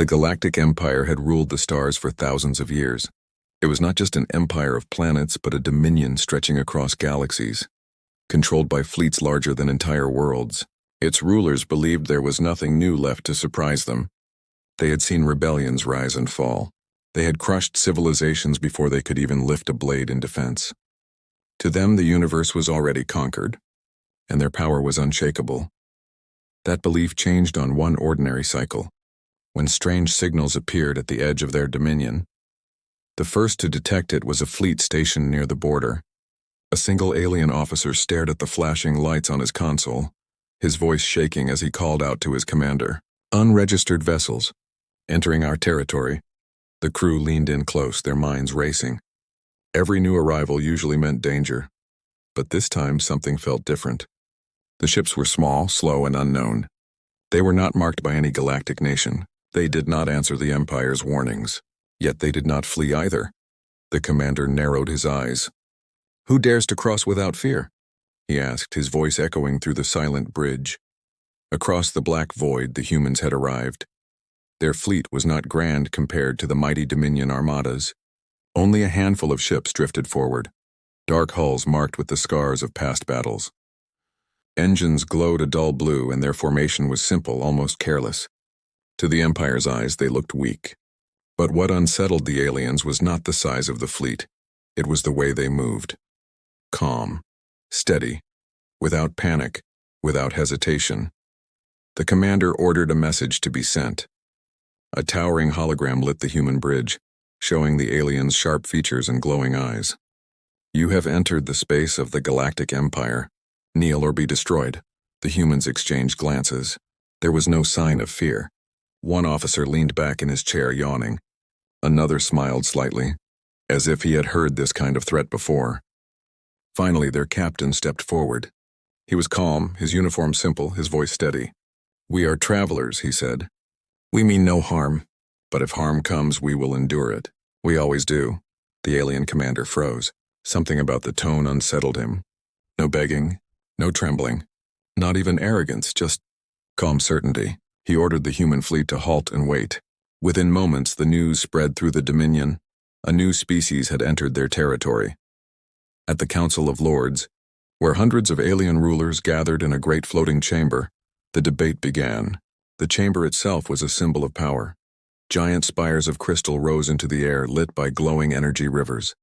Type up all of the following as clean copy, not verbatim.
The Galactic Empire had ruled the stars for thousands of years. It was not just an empire of planets, but a dominion stretching across galaxies, controlled by fleets larger than entire worlds. Its rulers believed there was nothing new left to surprise them. They had seen rebellions rise and fall. They had crushed civilizations before they could even lift a blade in defense. To them, the universe was already conquered, and their power was unshakable. That belief changed on one ordinary cycle, when strange signals appeared at the edge of their dominion. The first to detect it was a fleet stationed near the border. A single alien officer stared at the flashing lights on his console, his voice shaking as he called out to his commander. "Unregistered vessels, entering our territory." The crew leaned in close, their minds racing. Every new arrival usually meant danger, but this time something felt different. The ships were small, slow, and unknown. They were not marked by any galactic nation. They did not answer the Empire's warnings, yet they did not flee either. The commander narrowed his eyes. "Who dares to cross without fear?" he asked, his voice echoing through the silent bridge. Across the black void, the humans had arrived. Their fleet was not grand compared to the mighty Dominion armadas. Only a handful of ships drifted forward, dark hulls marked with the scars of past battles. Engines glowed a dull blue, and their formation was simple, almost careless. To the Empire's eyes, they looked weak. But what unsettled the aliens was not the size of the fleet. It was the way they moved. Calm, steady, without panic, without hesitation. The commander ordered a message to be sent. A towering hologram lit the human bridge, showing the aliens' sharp features and glowing eyes. "You have entered the space of the Galactic Empire. Kneel or be destroyed." The humans exchanged glances. There was no sign of fear. One officer leaned back in his chair, yawning. Another smiled slightly, as if he had heard this kind of threat before. Finally, their captain stepped forward. He was calm, his uniform simple, his voice steady. "We are travelers," he said. "We mean no harm, but if harm comes, we will endure it. We always do." The alien commander froze. Something about the tone unsettled him. No begging, no trembling, not even arrogance, just calm certainty. He ordered the human fleet to halt and wait. Within moments, the news spread through the Dominion. A new species had entered their territory. At the Council of Lords, where hundreds of alien rulers gathered in a great floating chamber, the debate began. The chamber itself was a symbol of power. Giant spires of crystal rose into the air, lit by glowing energy rivers.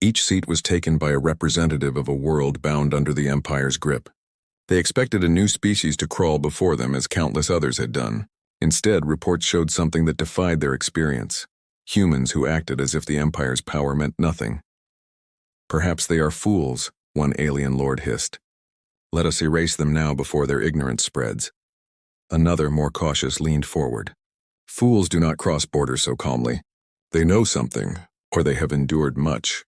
Each seat was taken by a representative of a world bound under the Empire's grip. They expected a new species to crawl before them as countless others had done. Instead, reports showed something that defied their experience. Humans who acted as if the Empire's power meant nothing. "Perhaps they are fools," one alien lord hissed. "Let us erase them now before their ignorance spreads." Another, more cautious, leaned forward. "Fools do not cross borders so calmly. They know something, or they have endured much."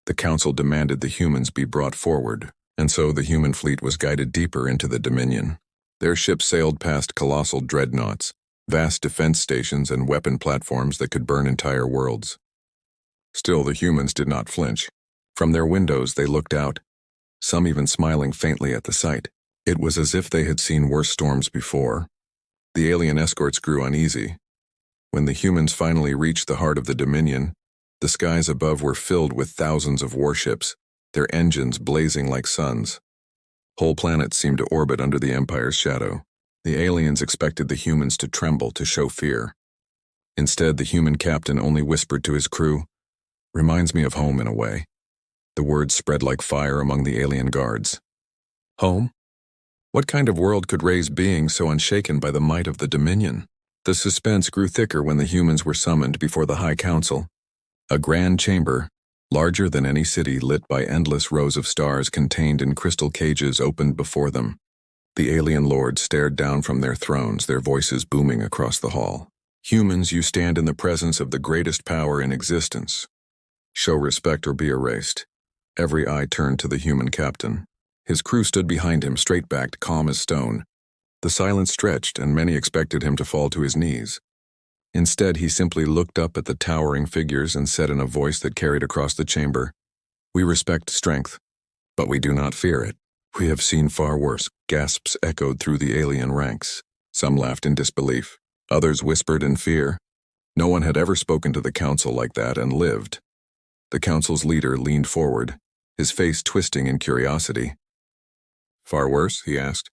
The council demanded the humans be brought forward, and so the human fleet was guided deeper into the Dominion. Their ships sailed past colossal dreadnoughts, vast defense stations, and weapon platforms that could burn entire worlds. Still, the humans did not flinch. From their windows, they looked out, some even smiling faintly at the sight. It was as if they had seen worse storms before. The alien escorts grew uneasy. When the humans finally reached the heart of the Dominion, the skies above were filled with thousands of warships, their engines blazing like suns. Whole planets seemed to orbit under the Empire's shadow. The aliens expected the humans to tremble, to show fear. Instead, the human captain only whispered to his crew, "Reminds me of home in a way." The words spread like fire among the alien guards. Home? What kind of world could raise beings so unshaken by the might of the Dominion? The suspense grew thicker when the humans were summoned before the High Council. A grand chamber, larger than any city, lit by endless rows of stars contained in crystal cages, opened before them. The alien lords stared down from their thrones, their voices booming across the hall. "Humans, you stand in the presence of the greatest power in existence. Show respect or be erased." Every eye turned to the human captain. His crew stood behind him, straight-backed, calm as stone. The silence stretched, and many expected him to fall to his knees. Instead, he simply looked up at the towering figures and said in a voice that carried across the chamber, "We respect strength, but we do not fear it. We have seen far worse." Gasps echoed through the alien ranks. Some laughed in disbelief. Others whispered in fear. No one had ever spoken to the council like that and lived. The council's leader leaned forward, his face twisting in curiosity. "Far worse?" he asked.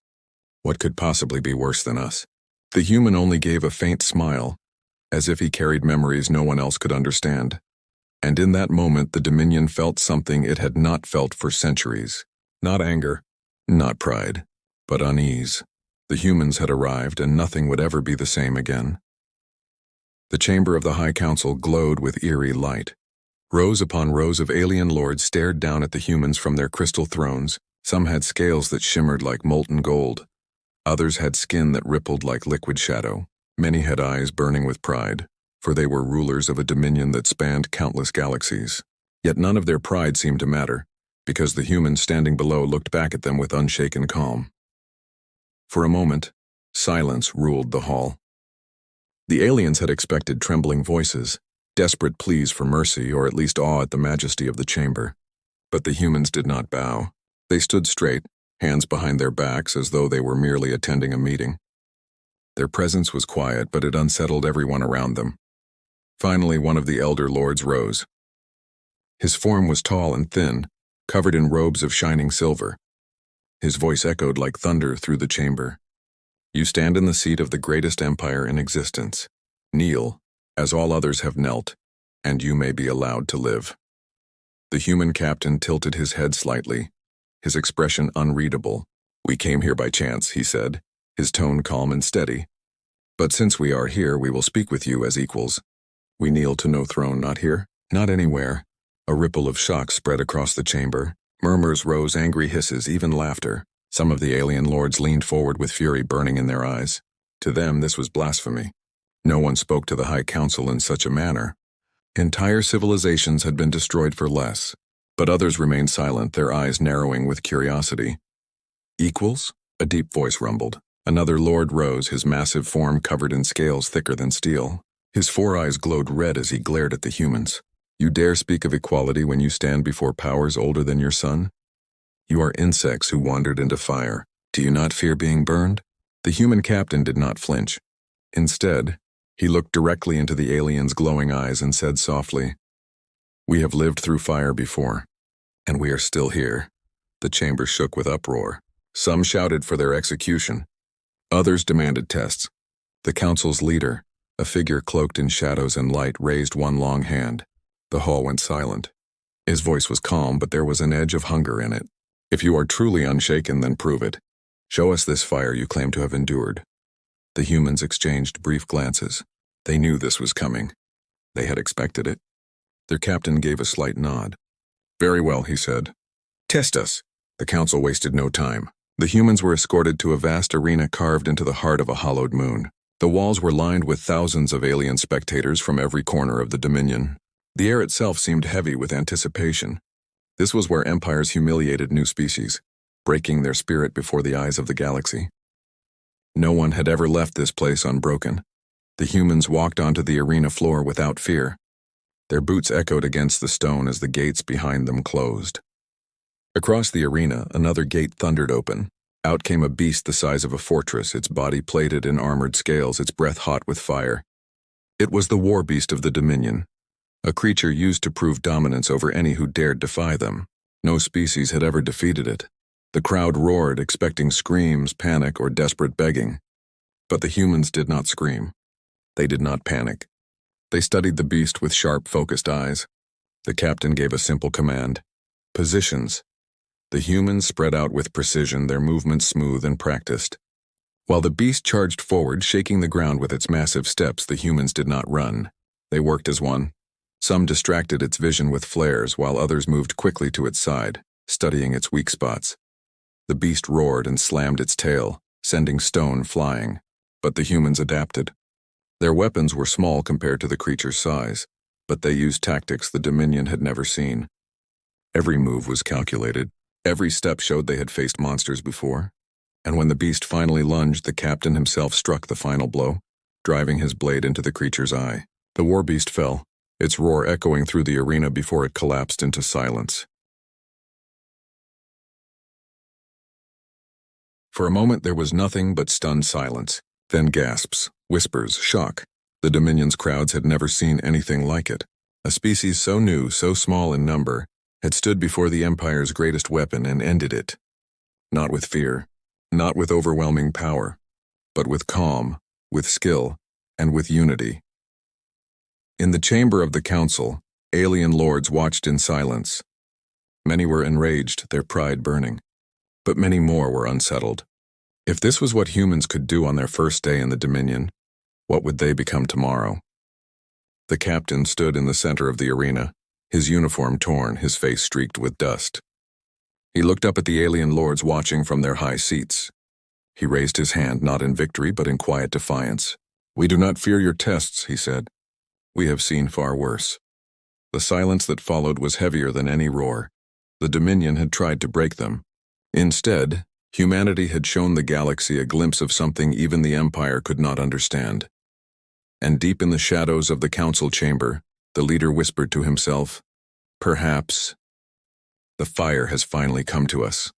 "What could possibly be worse than us?" The human only gave a faint smile, as if he carried memories no one else could understand. And in that moment the Dominion felt something it had not felt for centuries. Not anger, not pride, but unease. The humans had arrived, and nothing would ever be the same again. The chamber of the High Council glowed with eerie light. Rows upon rows of alien lords stared down at the humans from their crystal thrones. Some had scales that shimmered like molten gold. Others had skin that rippled like liquid shadow. Many had eyes burning with pride, for they were rulers of a dominion that spanned countless galaxies. Yet none of their pride seemed to matter, because the humans standing below looked back at them with unshaken calm. For a moment, silence ruled the hall. The aliens had expected trembling voices, desperate pleas for mercy or at least awe at the majesty of the chamber. But the humans did not bow. They stood straight, hands behind their backs as though they were merely attending a meeting. Their presence was quiet, but it unsettled everyone around them. Finally, one of the elder lords rose. His form was tall and thin, covered in robes of shining silver. His voice echoed like thunder through the chamber. "You stand in the seat of the greatest empire in existence. Kneel, as all others have knelt, and you may be allowed to live." The human captain tilted his head slightly, his expression unreadable. "We came here by chance," he said, his tone calm and steady. "But since we are here, we will speak with you as equals. We kneel to no throne, not here, not anywhere." A ripple of shock spread across the chamber. Murmurs rose, angry hisses, even laughter. Some of the alien lords leaned forward with fury burning in their eyes. To them, this was blasphemy. No one spoke to the High Council in such a manner. Entire civilizations had been destroyed for less, but others remained silent, their eyes narrowing with curiosity. "Equals?" a deep voice rumbled. Another lord rose, his massive form covered in scales thicker than steel. His four eyes glowed red as he glared at the humans. "You dare speak of equality when you stand before powers older than your sun? You are insects who wandered into fire. Do you not fear being burned?" The human captain did not flinch. Instead, he looked directly into the alien's glowing eyes and said softly, "We have lived through fire before, and we are still here." The chamber shook with uproar. Some shouted for their execution. Others demanded tests. The council's leader, a figure cloaked in shadows and light, raised one long hand. The hall went silent. His voice was calm, but there was an edge of hunger in it. "If you are truly unshaken, then prove it. Show us this fire you claim to have endured." The humans exchanged brief glances. They knew this was coming. They had expected it. Their captain gave a slight nod. "Very well," he said. "Test us." The council wasted no time. The humans were escorted to a vast arena carved into the heart of a hollowed moon. The walls were lined with thousands of alien spectators from every corner of the Dominion. The air itself seemed heavy with anticipation. This was where empires humiliated new species, breaking their spirit before the eyes of the galaxy. No one had ever left this place unbroken. The humans walked onto the arena floor without fear. Their boots echoed against the stone as the gates behind them closed. Across the arena, another gate thundered open. Out came a beast the size of a fortress, its body plated in armored scales, its breath hot with fire. It was the war beast of the Dominion, a creature used to prove dominance over any who dared defy them. No species had ever defeated it. The crowd roared, expecting screams, panic, or desperate begging. But the humans did not scream. They did not panic. They studied the beast with sharp, focused eyes. The captain gave a simple command: "Positions." The humans spread out with precision, their movements smooth and practiced. While the beast charged forward, shaking the ground with its massive steps, the humans did not run. They worked as one. Some distracted its vision with flares, while others moved quickly to its side, studying its weak spots. The beast roared and slammed its tail, sending stone flying. But the humans adapted. Their weapons were small compared to the creature's size, but they used tactics the Dominion had never seen. Every move was calculated. Every step showed they had faced monsters before. And when the beast finally lunged, the captain himself struck the final blow, driving his blade into the creature's eye. The war beast fell, its roar echoing through the arena before it collapsed into silence. For a moment there was nothing but stunned silence. Then gasps, whispers, shock. The Dominion's crowds had never seen anything like it. A species so new, so small in number, had stood before the Empire's greatest weapon and ended it. Not with fear, not with overwhelming power, but with calm, with skill, and with unity. In the chamber of the council, alien lords watched in silence. Many were enraged, their pride burning, but many more were unsettled. If this was what humans could do on their first day in the Dominion, what would they become tomorrow? The captain stood in the center of the arena, his uniform torn, his face streaked with dust. He looked up at the alien lords watching from their high seats. He raised his hand not in victory but in quiet defiance. "We do not fear your tests," he said. "We have seen far worse." The silence that followed was heavier than any roar. The Dominion had tried to break them. Instead, humanity had shown the galaxy a glimpse of something even the Empire could not understand. And deep in the shadows of the council chamber, the leader whispered to himself, "Perhaps the fire has finally come to us."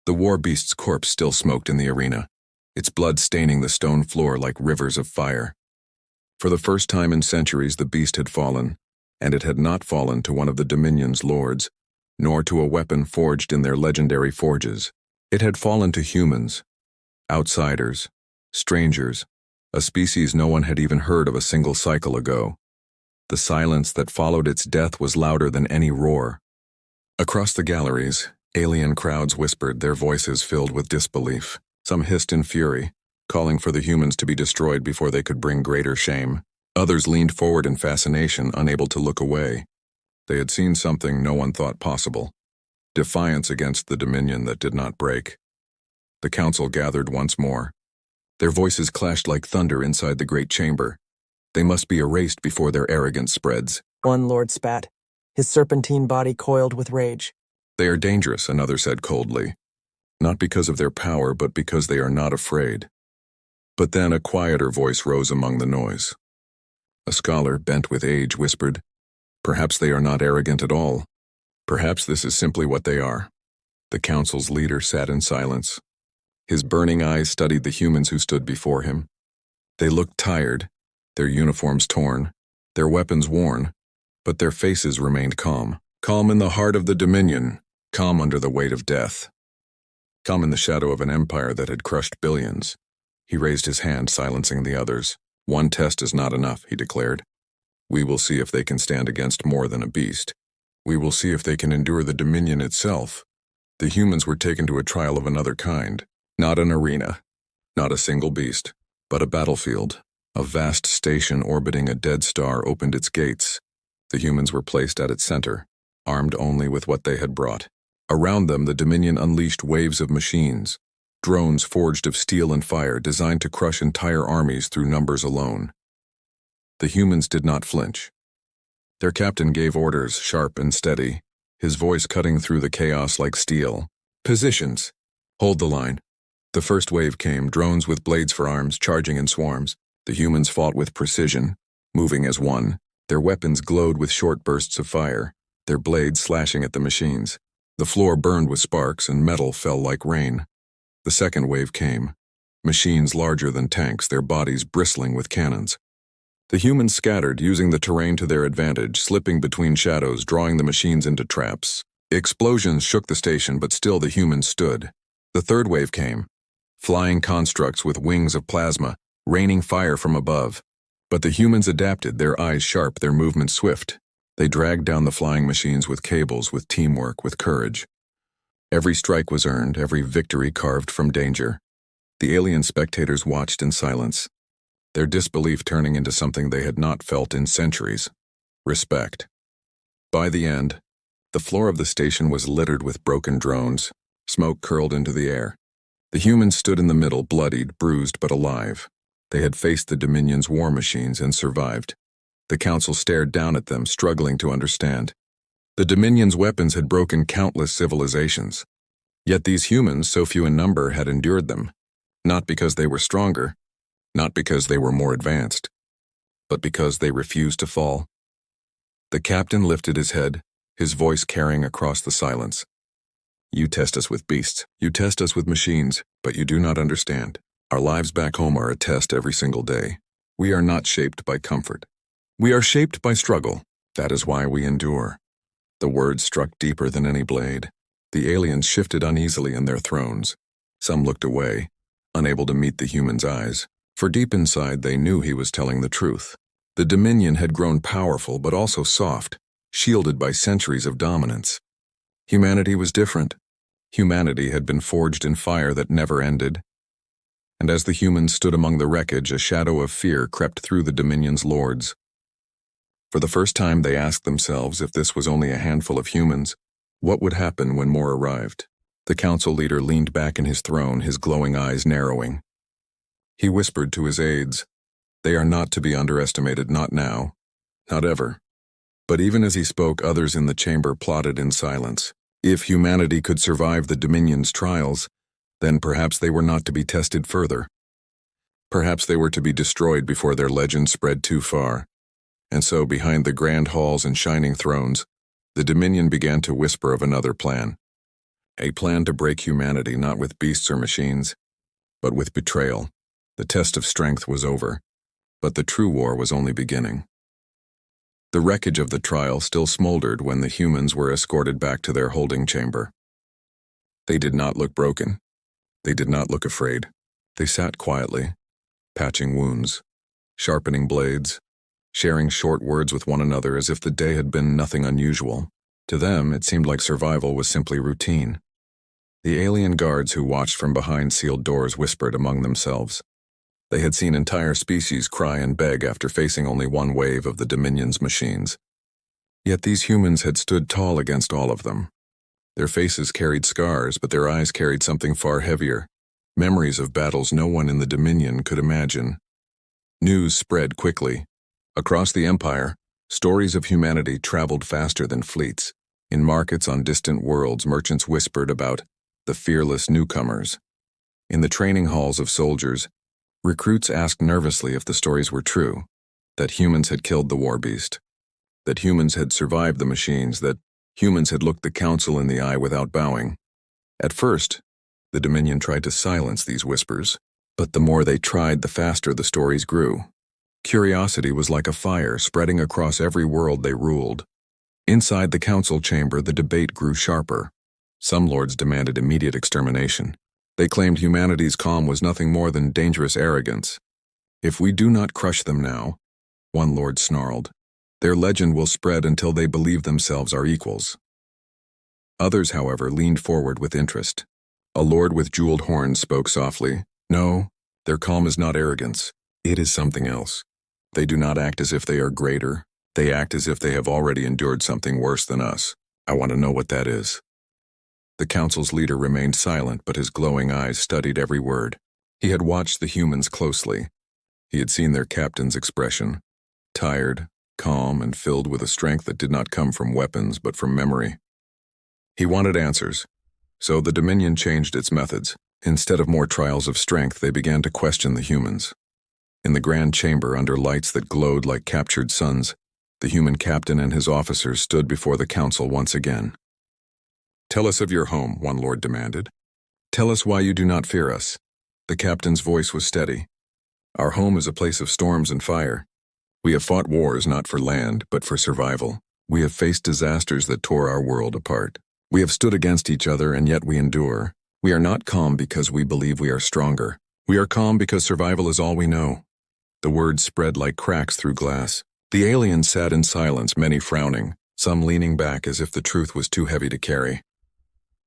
The war beast's corpse still smoked in the arena, its blood staining the stone floor like rivers of fire. For the first time in centuries, the beast had fallen, and it had not fallen to one of the Dominion's lords, nor to a weapon forged in their legendary forges. It had fallen to humans, outsiders, strangers, a species no one had even heard of a single cycle ago. The silence that followed its death was louder than any roar. Across the galleries, alien crowds whispered, their voices filled with disbelief. Some hissed in fury, calling for the humans to be destroyed before they could bring greater shame. Others leaned forward in fascination, unable to look away. They had seen something no one thought possible. Defiance against the Dominion that did not break. The council gathered once more. Their voices clashed like thunder inside the great chamber. They must be erased before their arrogance spreads. One lord spat, his serpentine body coiled with rage. "They are dangerous," another said coldly. "Not because of their power, but because they are not afraid." But then a quieter voice rose among the noise. A scholar, bent with age, whispered, "Perhaps they are not arrogant at all. Perhaps this is simply what they are." The council's leader sat in silence. His burning eyes studied the humans who stood before him. They looked tired, their uniforms torn, their weapons worn, but their faces remained calm. Calm in the heart of the Dominion, calm under the weight of death. Calm in the shadow of an empire that had crushed billions. He raised his hand, silencing the others. "One test is not enough," he declared. "We will see if they can stand against more than a beast. We will see if they can endure the Dominion itself." The humans were taken to a trial of another kind. Not an arena, not a single beast, but a battlefield. A vast station orbiting a dead star opened its gates. The humans were placed at its center, armed only with what they had brought. Around them, the Dominion unleashed waves of machines, drones forged of steel and fire designed to crush entire armies through numbers alone. The humans did not flinch. Their captain gave orders, sharp and steady, his voice cutting through the chaos like steel. "Positions! Hold the line." The first wave came, drones with blades for arms, charging in swarms. The humans fought with precision, moving as one. Their weapons glowed with short bursts of fire, their blades slashing at the machines. The floor burned with sparks and metal fell like rain. The second wave came, machines larger than tanks, their bodies bristling with cannons. The humans scattered, using the terrain to their advantage, slipping between shadows, drawing the machines into traps. Explosions shook the station, but still the humans stood. The third wave came, flying constructs with wings of plasma, raining fire from above. But the humans adapted, their eyes sharp, their movements swift. They dragged down the flying machines with cables, with teamwork, with courage. Every strike was earned, every victory carved from danger. The alien spectators watched in silence, their disbelief turning into something they had not felt in centuries: respect. By the end, the floor of the station was littered with broken drones. Smoke curled into the air. The humans stood in the middle, bloodied, bruised, but alive. They had faced the Dominion's war machines and survived. The council stared down at them, struggling to understand. The Dominion's weapons had broken countless civilizations. Yet these humans, so few in number, had endured them. Not because they were stronger, not because they were more advanced, but because they refused to fall. The captain lifted his head, his voice carrying across the silence. "You test us with beasts, you test us with machines, but you do not understand. Our lives back home are a test every single day. We are not shaped by comfort. We are shaped by struggle. That is why we endure. The words struck deeper than any blade. The aliens shifted uneasily in their thrones. Some looked away, unable to meet the human's eyes, for deep inside they knew he was telling the truth. The Dominion had grown powerful but also soft, shielded by centuries of dominance. Humanity was different. Humanity had been forged in fire that never ended. And as the humans stood among the wreckage, a shadow of fear crept through the Dominion's lords. For the first time they asked themselves if this was only a handful of humans, what would happen when more arrived? The council leader leaned back in his throne, his glowing eyes narrowing. He whispered to his aides, "They are not to be underestimated, not now, not ever." But even as he spoke, others in the chamber plotted in silence. If humanity could survive the Dominion's trials, then perhaps they were not to be tested further. Perhaps they were to be destroyed before their legend spread too far. And so, behind the grand halls and shining thrones, the Dominion began to whisper of another plan. A plan to break humanity not with beasts or machines, but with betrayal. The test of strength was over, but the true war was only beginning. The wreckage of the trial still smoldered when the humans were escorted back to their holding chamber. They did not look broken. They did not look afraid. They sat quietly, patching wounds, sharpening blades, sharing short words with one another as if the day had been nothing unusual. To them, it seemed like survival was simply routine. The alien guards who watched from behind sealed doors whispered among themselves. They had seen entire species cry and beg after facing only one wave of the Dominion's machines. Yet these humans had stood tall against all of them. Their faces carried scars, but their eyes carried something far heavier, memories of battles no one in the Dominion could imagine. News spread quickly. Across the Empire, stories of humanity traveled faster than fleets. In markets on distant worlds, merchants whispered about the fearless newcomers. In the training halls of soldiers, recruits asked nervously if the stories were true, that humans had killed the war beast, that humans had survived the machines, that humans had looked the council in the eye without bowing. At first, the Dominion tried to silence these whispers, but the more they tried, the faster the stories grew. Curiosity was like a fire spreading across every world they ruled. Inside the council chamber, the debate grew sharper. Some lords demanded immediate extermination. They claimed humanity's calm was nothing more than dangerous arrogance. "If we do not crush them now," one lord snarled, "their legend will spread until they believe themselves our equals." Others, however, leaned forward with interest. A lord with jeweled horns spoke softly. "No, their calm is not arrogance. It is something else. They do not act as if they are greater. They act as if they have already endured something worse than us. I want to know what that is." The council's leader remained silent, but his glowing eyes studied every word. He had watched the humans closely. He had seen their captain's expression, tired, calm, and filled with a strength that did not come from weapons but from memory. He wanted answers, so the Dominion changed its methods. Instead of more trials of strength, they began to question the humans. In the grand chamber, under lights that glowed like captured suns, the human captain and his officers stood before the council once again. "Tell us of your home," one lord demanded. "Tell us why you do not fear us." The captain's voice was steady. "Our home is a place of storms and fire. We have fought wars not for land, but for survival. We have faced disasters that tore our world apart. We have stood against each other, and yet we endure. We are not calm because we believe we are stronger. We are calm because survival is all we know." The words spread like cracks through glass. The aliens sat in silence, many frowning, some leaning back as if the truth was too heavy to carry.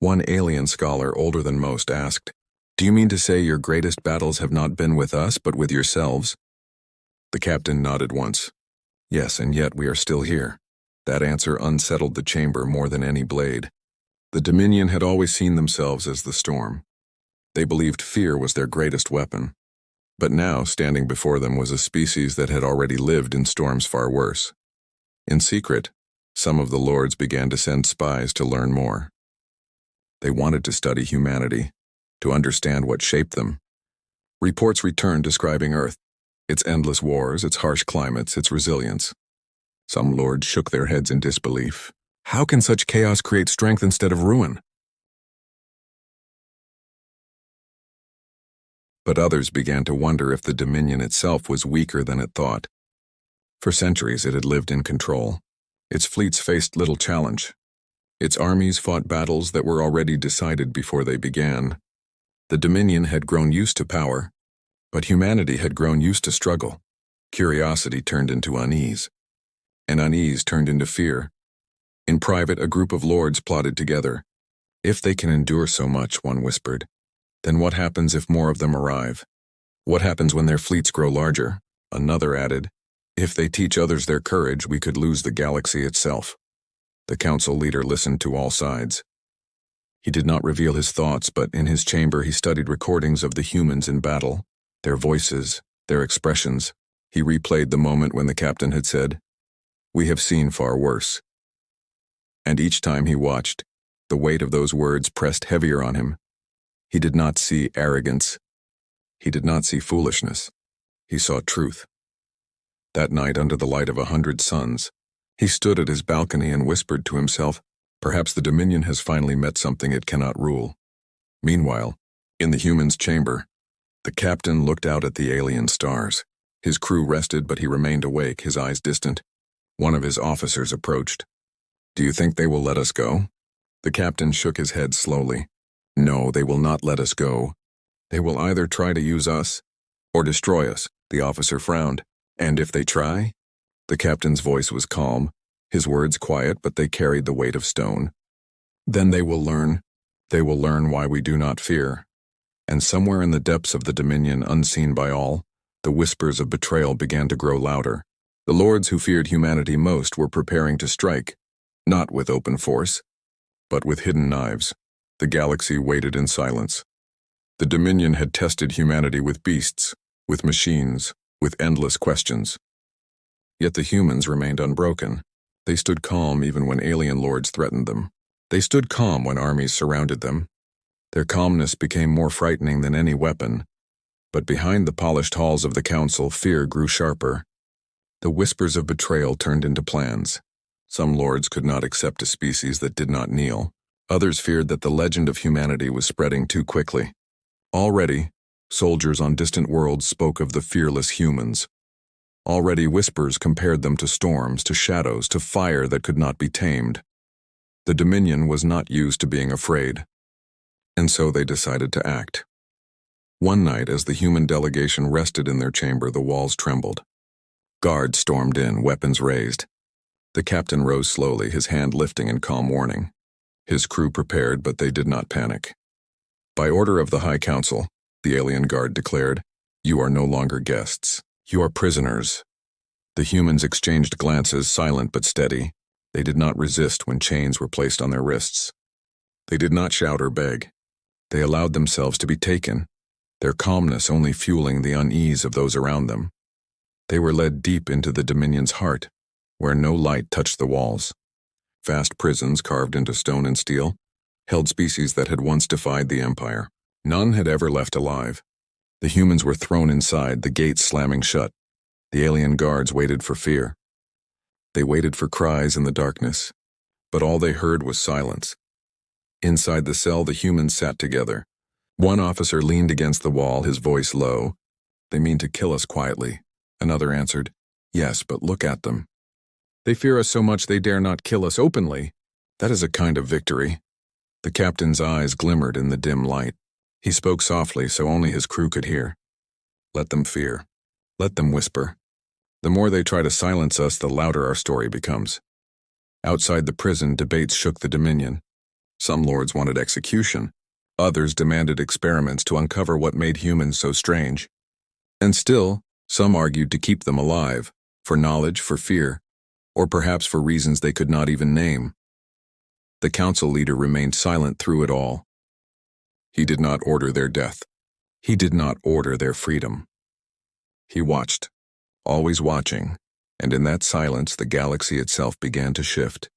One alien scholar, older than most, asked, "Do you mean to say your greatest battles have not been with us, but with yourselves?" The captain nodded once. "Yes, and yet we are still here." That answer unsettled the chamber more than any blade. The Dominion had always seen themselves as the storm. They believed fear was their greatest weapon. But now, standing before them was a species that had already lived in storms far worse. In secret, some of the lords began to send spies to learn more. They wanted to study humanity, to understand what shaped them. Reports returned describing Earth, its endless wars, its harsh climates, its resilience. Some lords shook their heads in disbelief. How can such chaos create strength instead of ruin? But others began to wonder if the Dominion itself was weaker than it thought. For centuries it had lived in control. Its fleets faced little challenge. Its armies fought battles that were already decided before they began. The Dominion had grown used to power, but humanity had grown used to struggle. Curiosity turned into unease, and unease turned into fear. In private, a group of lords plotted together. If they can endure so much, one whispered, then what happens if more of them arrive? What happens when their fleets grow larger? Another added, if they teach others their courage, we could lose the galaxy itself. The council leader listened to all sides. He did not reveal his thoughts, but in his chamber he studied recordings of the humans in battle, their voices, their expressions. He replayed the moment when the captain had said, "We have seen far worse." And each time he watched, the weight of those words pressed heavier on him. He did not see arrogance. He did not see foolishness. He saw truth. That night, under the light of 100 suns, he stood at his balcony and whispered to himself, perhaps the Dominion has finally met something it cannot rule. Meanwhile, in the humans' chamber, the captain looked out at the alien stars. His crew rested, but he remained awake, his eyes distant. One of his officers approached. "Do you think they will let us go?" The captain shook his head slowly. "No, they will not let us go. They will either try to use us or destroy us." The officer frowned. "And if they try?" The captain's voice was calm, his words quiet, but they carried the weight of stone. "Then they will learn. They will learn why we do not fear." And somewhere in the depths of the Dominion, unseen by all, the whispers of betrayal began to grow louder. The lords who feared humanity most were preparing to strike, not with open force, but with hidden knives. The galaxy waited in silence. The Dominion had tested humanity with beasts, with machines, with endless questions. Yet the humans remained unbroken. They stood calm even when alien lords threatened them. They stood calm when armies surrounded them. Their calmness became more frightening than any weapon. But behind the polished halls of the council, fear grew sharper. The whispers of betrayal turned into plans. Some lords could not accept a species that did not kneel. Others feared that the legend of humanity was spreading too quickly. Already, soldiers on distant worlds spoke of the fearless humans. Already whispers compared them to storms, to shadows, to fire that could not be tamed. The Dominion was not used to being afraid, and so they decided to act. One night, as the human delegation rested in their chamber, the walls trembled. Guards stormed in, weapons raised. The captain rose slowly, his hand lifting in calm warning. His crew prepared, but they did not panic. By order of the High Council, the alien guard declared, "You are no longer guests. You are prisoners." The humans exchanged glances, silent but steady. They did not resist when chains were placed on their wrists. They did not shout or beg. They allowed themselves to be taken, their calmness only fueling the unease of those around them. They were led deep into the Dominion's heart, where no light touched the walls. Vast prisons carved into stone and steel held species that had once defied the Empire. None had ever left alive. The humans were thrown inside, the gates slamming shut. The alien guards waited for fear. They waited for cries in the darkness, but all they heard was silence. Inside the cell, the humans sat together. One officer leaned against the wall, his voice low. "They mean to kill us quietly." Another answered, "Yes, but look at them. They fear us so much they dare not kill us openly. That is a kind of victory." The captain's eyes glimmered in the dim light. He spoke softly so only his crew could hear. "Let them fear. Let them whisper. The more they try to silence us, the louder our story becomes." Outside the prison, debates shook the Dominion. Some lords wanted execution. Others demanded experiments to uncover what made humans so strange. And still, some argued to keep them alive, for knowledge, for fear, or perhaps for reasons they could not even name. The council leader remained silent through it all. He did not order their death. He did not order their freedom. He watched, always watching, and in that silence the galaxy itself began to shift.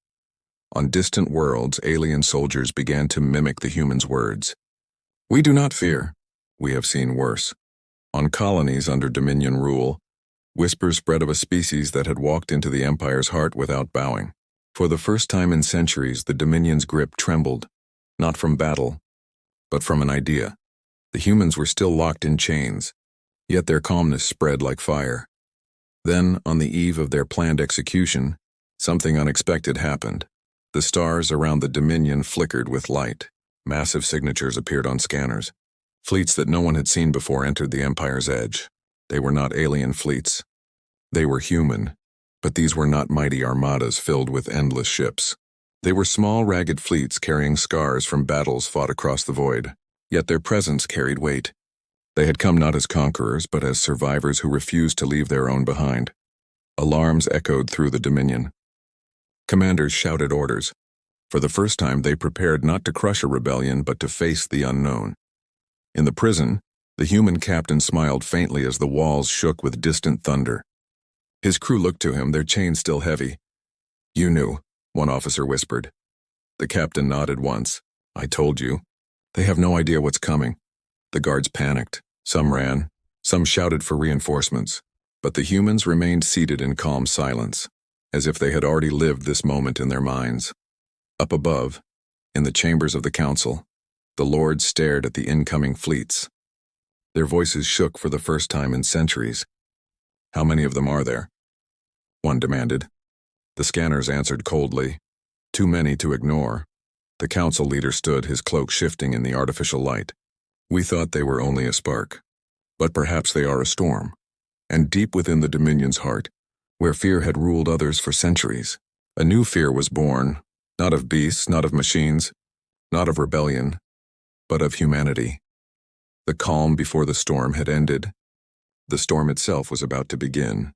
On distant worlds, alien soldiers began to mimic the humans' words. "We do not fear. We have seen worse." On colonies under Dominion rule, whispers spread of a species that had walked into the Empire's heart without bowing. For the first time in centuries, the Dominion's grip trembled, not from battle, but from an idea. The humans were still locked in chains, yet their calmness spread like fire. Then, on the eve of their planned execution, something unexpected happened. The stars around the Dominion flickered with light. Massive signatures appeared on scanners. Fleets that no one had seen before entered the Empire's edge. They were not alien fleets. They were human, but these were not mighty armadas filled with endless ships. They were small, ragged fleets carrying scars from battles fought across the void, yet their presence carried weight. They had come not as conquerors, but as survivors who refused to leave their own behind. Alarms echoed through the Dominion. Commanders shouted orders. For the first time, they prepared not to crush a rebellion, but to face the unknown. In the prison, the human captain smiled faintly as the walls shook with distant thunder. His crew looked to him, their chains still heavy. "You knew," one officer whispered. The captain nodded once. "I told you. They have no idea what's coming." The guards panicked. Some ran. Some shouted for reinforcements. But the humans remained seated in calm silence, as if they had already lived this moment in their minds. Up above, in the chambers of the council, the lords stared at the incoming fleets. Their voices shook for the first time in centuries. "How many of them are there?" one demanded. The scanners answered coldly. "Too many to ignore." The council leader stood, his cloak shifting in the artificial light. "We thought they were only a spark. But perhaps they are a storm. And deep within the Dominion's heart, where fear had ruled others for centuries, a new fear was born, not of beasts, not of machines, not of rebellion, but of humanity." The calm before the storm had ended. The storm itself was about to begin.